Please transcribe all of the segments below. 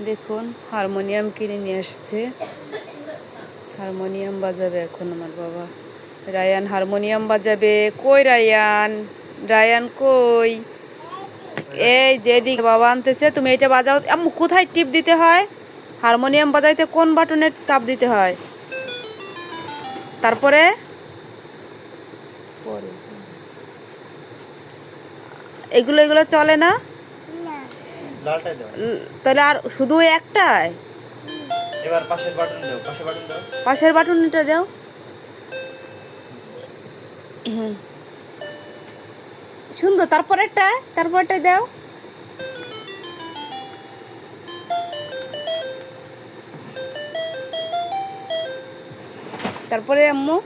দেখুন হারমোনিয়াম কিনে নিয়ে আসছে, হারমোনিয়াম বাজাবে এখন আমার বাবা। রায়ান হারমোনিয়াম বাজাবে। কই রায়ান? রায়ান কই? এই যেদিকে বাবা আনতেছে, তুমি এটা বাজাও। আম্মু কোথায় টিপ দিতে হয়? হারমোনিয়াম বাজাইতে কোন বাটনের চাপ দিতে হয়? তারপরে এগুলো এগুলো চলে না, তাহলে আর শুধু একটাই? এবার পাশের বাটন দাও, পাশের বাটন দাও, পাশের বাটনটা দাও। সুন্দর। তারপরটা দাও। তারপরে আম্মু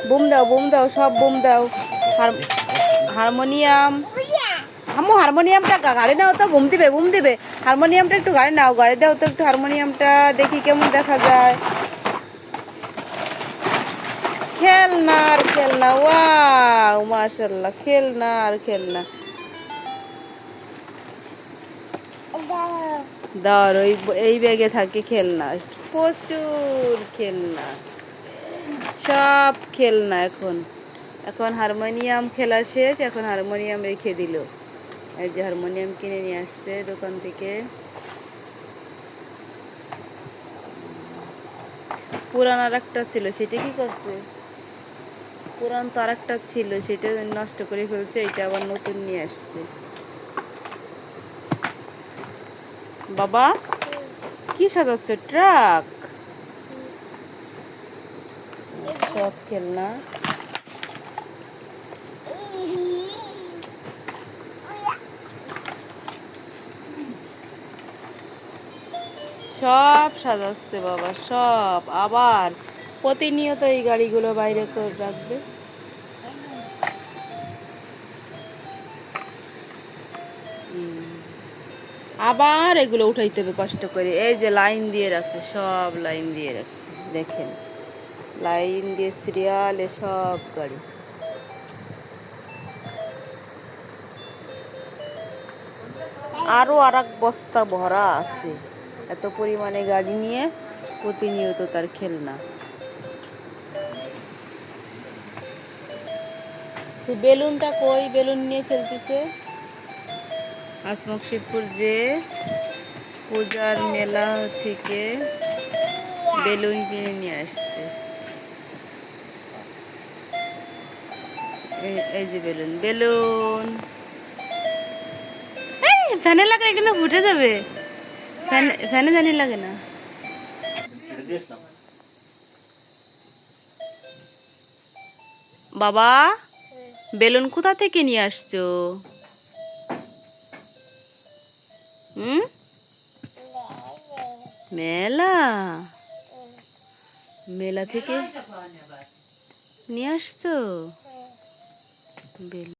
বুম দাও, বুম দাও, সব বুম দাও। হারমোনিয়াম আম্মু, হারমোনিয়ামটা গাড়ি নাও তো, বুম দিবে, বুম দিবে। হারমোনিয়ামটা একটু গাড়ি নাও, গাড়ি দাও তো একটু হারমোনিয়ামটা, দেখি কেমন দেখা যায়। খেলনা আর খেলনা, ওয়াও মাশাআল্লাহ, খেলনা আর খেলনা। ধর এই ব্যাগে থাকে খেলনা, প্রচুর খেলনা, সব খেলনা। এখন হারমোনিয়াম খেলা শেষ, এখন হারমোনিয়াম রেখে দিল। এই যে হারমোনিয়াম কিনে নিয়ে আসছে দোকান থেকে। পুরান আর একটা ছিল, সেটা কি করছে? পুরান তো আর একটা ছিল, সেটা নষ্ট করে ফেলছে, এটা আবার নতুন নিয়ে আসছে। বাবা কি সাজাচ্ছ? ট্রাক? সব খেলনা। সব সাজাচ্ছে বাবা, সব। আবার প্রতিনিয়ত এই গাড়িগুলো বাইরে করে রাখবে। আবার এগুলো উঠাইতে হবে কষ্ট করে। এই যে লাইন দিয়ে রাখছে, সব লাইন দিয়ে রাখছে, দেখেন লাইন দিয়ে সিরিয়ালে সব গাড়ি। আরো আর এক বস্তা ভরা আছে, এত পরিমাণে গাড়ি নিয়ে প্রতিনিয়ত তার খেলনা। সে বেলুনটা কই? বেলুন নিয়ে খেলতেছে। আজ মুর্শিদপুর যে পূজার মেলা থেকে বেলুন কিনে নিয়ে আসছে। এই যে বেলুন, বেলুন ফ্যানে লাগলে কিন্তু ফুটে যাবে। ফ্যানে জানি লাগে না। বাবা বেলুন কোথা থেকে নিয়ে আসছো? মেলা, মেলা থেকে নিয়ে আসছো বেলুন।